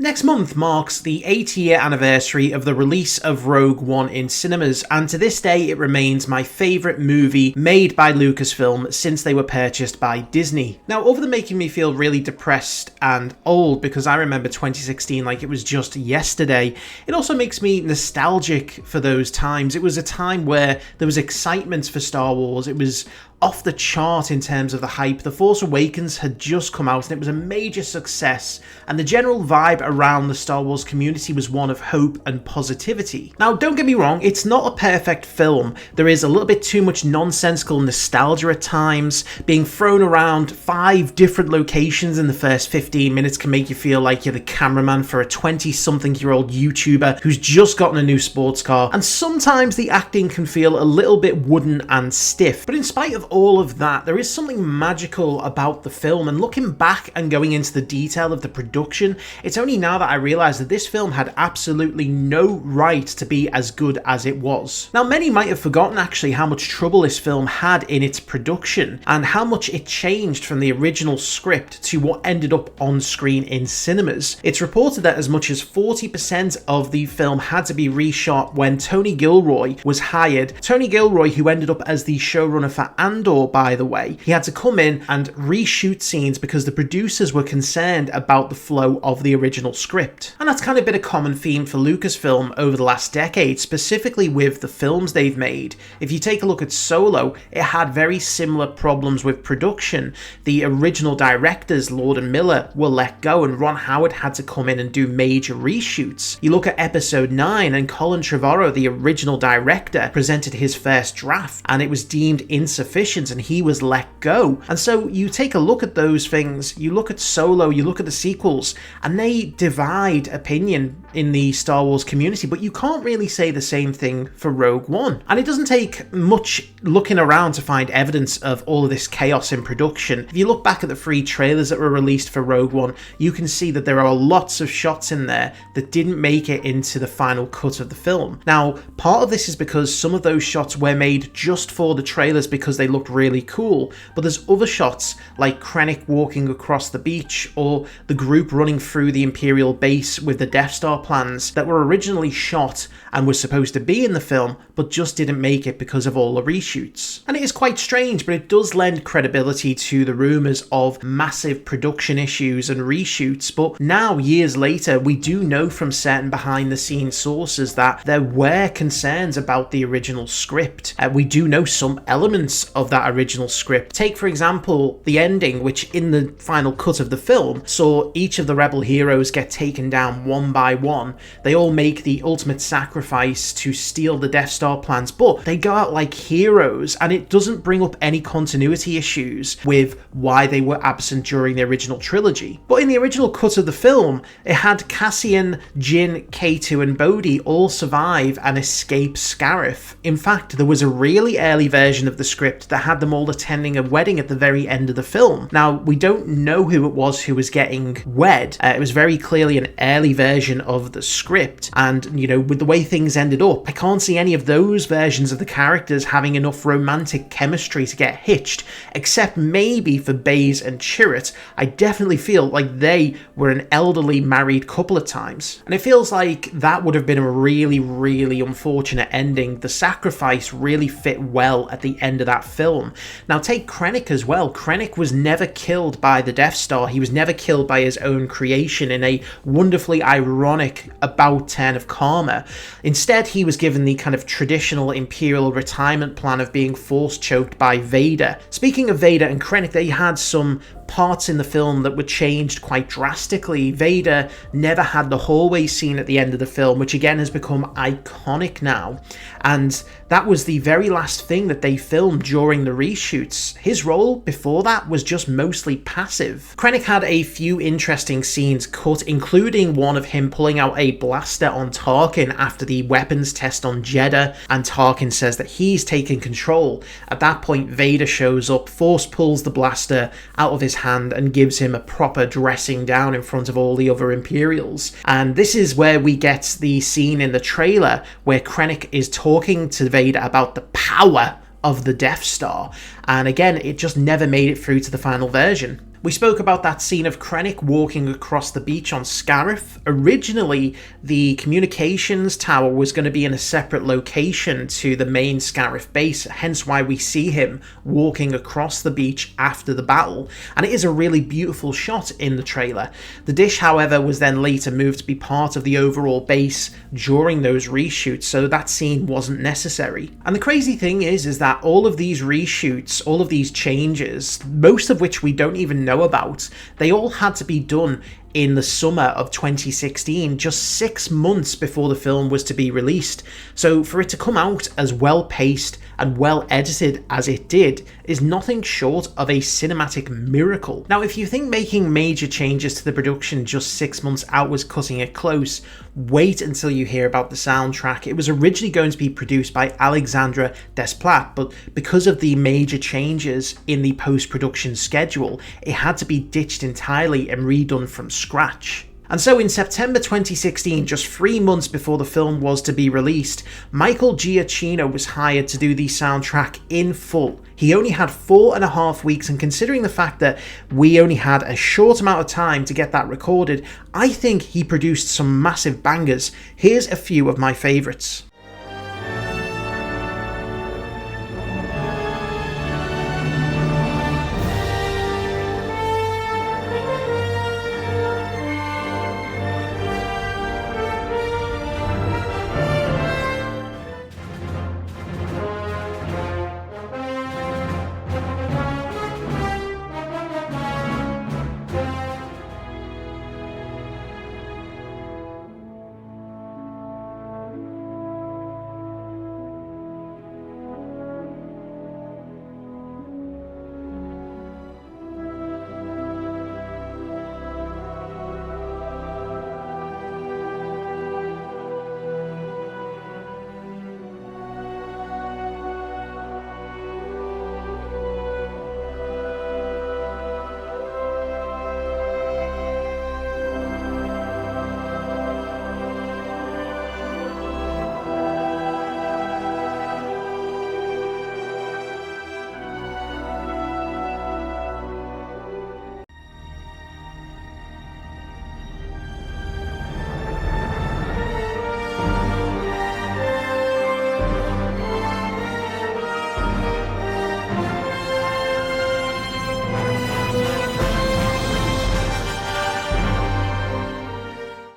Next month marks the 8-year anniversary of the release of Rogue One in cinemas, and to this day it remains my favourite movie made by Lucasfilm since they were purchased by Disney. Now, other than making me feel really depressed and old because I remember 2016 like it was just yesterday, it also makes me nostalgic for those times. It was a time where there was excitement for Star Wars. It was off the chart in terms of the hype. The Force Awakens had just come out and it was a major success, and the general vibe around the Star Wars community was one of hope and positivity. Now, don't get me wrong, it's not a perfect film. There is a little bit too much nonsensical nostalgia at times. Being thrown around 5 different locations in the first 15 minutes can make you feel like you're the cameraman for a 20-something-year-old YouTuber who's just gotten a new sports car, and sometimes the acting can feel a little bit wooden and stiff. But in spite of all of that, there is something magical about the film, and looking back and going into the detail of the production, it's only now that I realise that this film had absolutely no right to be as good as it was. Now, many might have forgotten actually how much trouble this film had in its production and how much it changed from the original script to what ended up on screen in cinemas. It's reported that as much as 40% of the film had to be reshot when Tony Gilroy was hired. Tony Gilroy, who ended up as the showrunner for Andor, by the way, he had to come in and reshoot scenes because the producers were concerned about the flow of the original script. And that's kind of been a common theme for Lucasfilm over the last decade, specifically with the films they've made. If you take a look at Solo, it had very similar problems with production. The original directors, Lord and Miller, were let go and Ron Howard had to come in and do major reshoots. You look at Episode 9 and Colin Trevorrow, the original director, presented his first draft and it was deemed insufficient and he was let go. And so you take a look at those things, you look at Solo, you look at the sequels, and they divide opinion in the Star Wars community, but you can't really say the same thing for Rogue One. And it doesn't take much looking around to find evidence of all of this chaos in production. If you look back at the 3 trailers that were released for Rogue One, you can see that there are lots of shots in there that didn't make it into the final cut of the film. Now, part of this is because some of those shots were made just for the trailers because they looked really cool, but there's other shots like Krennic walking across the beach or the group running through the Imperial base with the Death Star plans that were originally shot and were supposed to be in the film but just didn't make it because of all the reshoots. And it is quite strange, but it does lend credibility to the rumours of massive production issues and reshoots. But now, years later, we do know from certain behind the scenes sources that there were concerns about the original script. We do know some elements of that original script. Take, for example, the ending, which in the final cut of the film saw each of the rebel heroes get taken down one by one. They all make the ultimate sacrifice to steal the Death Star plans, but they go out like heroes, and it doesn't bring up any continuity issues with why they were absent during the original trilogy. But in the original cut of the film, it had Cassian, Jyn, K2 and Bodhi all survive and escape Scarif. In fact, there was a really early version of the script that had them all attending a wedding at the very end of the film. Now, we don't know who it was who was getting wed. It was very clearly an early version of the script, and with the way things ended up, I can't see any of those versions of the characters having enough romantic chemistry to get hitched, except maybe for Baze and Chirrut. I definitely feel like they were an elderly married couple at times, and it feels like that would have been a really, really unfortunate ending. The sacrifice really fit well at the end of that film. Now, take Krennic as well. Krennic was never killed by the Death Star. He was never killed by his own creation in a wonderfully ironic about turn of karma. Instead, he was given the kind of traditional Imperial retirement plan of being force choked by Vader. Speaking of Vader and Krennic, they had some parts in the film that were changed quite drastically. Vader never had the hallway scene at the end of the film, which again has become iconic now, and that was the very last thing that they filmed during the reshoots. His role before that was just mostly passive. Krennic had a few interesting scenes cut, including one of him pulling out a blaster on Tarkin after the weapons test on Jeddah, and Tarkin says that he's taken control. At that point, Vader shows up, force pulls the blaster out of his hand and gives him a proper dressing down in front of all the other Imperials. And this is where we get the scene in the trailer where Krennic is talking to Vader about the power of the Death Star, and again, it just never made it through to the final version. We spoke about that scene of Krennic walking across the beach on Scarif. Originally, the communications tower was going to be in a separate location to the main Scarif base, hence why we see him walking across the beach after the battle, and it is a really beautiful shot in the trailer. The dish, however, was then later moved to be part of the overall base during those reshoots, so that scene wasn't necessary. And the crazy thing is that all of these reshoots, all of these changes, most of which we don't even know about, they all had to be done in the summer of 2016, just 6 months before the film was to be released. So for it to come out as well paced and well edited as it did is nothing short of a cinematic miracle. Now, if you think making major changes to the production just 6 months out was cutting it close, wait until you hear about the soundtrack. It was originally going to be produced by Alexandre Desplat, but because of the major changes in the post-production schedule, it had to be ditched entirely and redone from scratch. And so in September 2016, just 3 months before the film was to be released, Michael Giacchino was hired to do the soundtrack in full. He only had 4.5 weeks, and considering the fact that we only had a short amount of time to get that recorded, I think he produced some massive bangers. Here's a few of my favourites.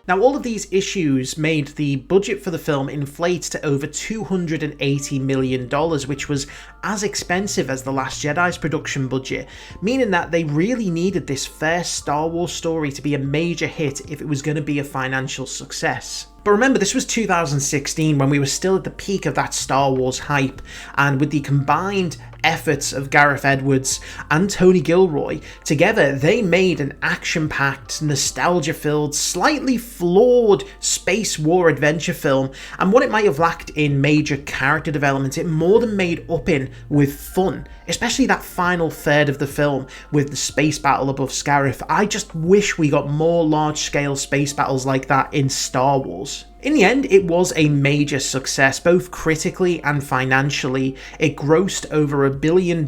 Now, all of these issues made the budget for the film inflate to over $280 million, which was as expensive as The Last Jedi's production budget, meaning that they really needed this first Star Wars story to be a major hit if it was going to be a financial success. But remember, this was 2016 when we were still at the peak of that Star Wars hype, and with the combined efforts of Gareth Edwards and Tony Gilroy, together they made an action-packed, nostalgia-filled, slightly flawed space war adventure film, and what it might have lacked in major character development, it more than made up in with fun, especially that final third of the film with the space battle above Scarif. I just wish we got more large-scale space battles like that in Star Wars. In the end, it was a major success, both critically and financially. It grossed over $1 billion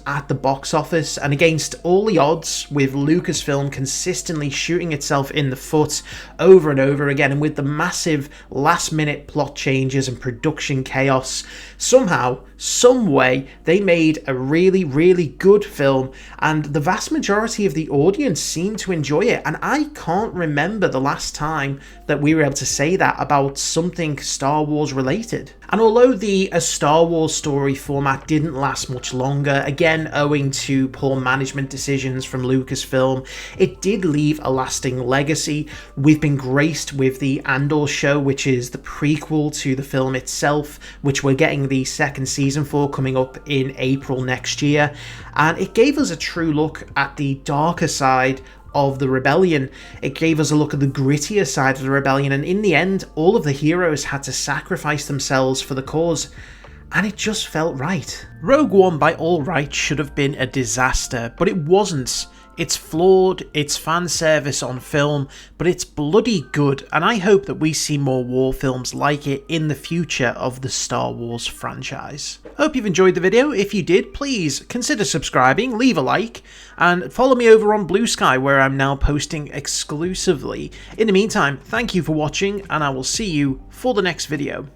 at the box office, and against all the odds, with Lucasfilm consistently shooting itself in the foot over and over again, and with the massive last-minute plot changes and production chaos, somehow, some way, they made a really, really good film, and the vast majority of the audience seemed to enjoy it, and I can't remember the last time that we were able to say that about something Star Wars related. And although the A Star Wars Story format didn't last much longer, again owing to poor management decisions from Lucasfilm, it did leave a lasting legacy. We've been graced with the Andor show, which is the prequel to the film itself, which we're getting the second season for coming up in April next year, and it gave us a true look at the darker side of the rebellion. It gave us a look at the grittier side of the rebellion, and in the end, all of the heroes had to sacrifice themselves for the cause, and it just felt right. Rogue One, by all rights, should have been a disaster, but it wasn't. It's flawed, it's fan service on film, but it's bloody good, and I hope that we see more war films like it in the future of the Star Wars franchise. Hope you've enjoyed the video. If you did, please consider subscribing, leave a like, and follow me over on Blue Sky, where I'm now posting exclusively. In the meantime, thank you for watching, and I will see you for the next video.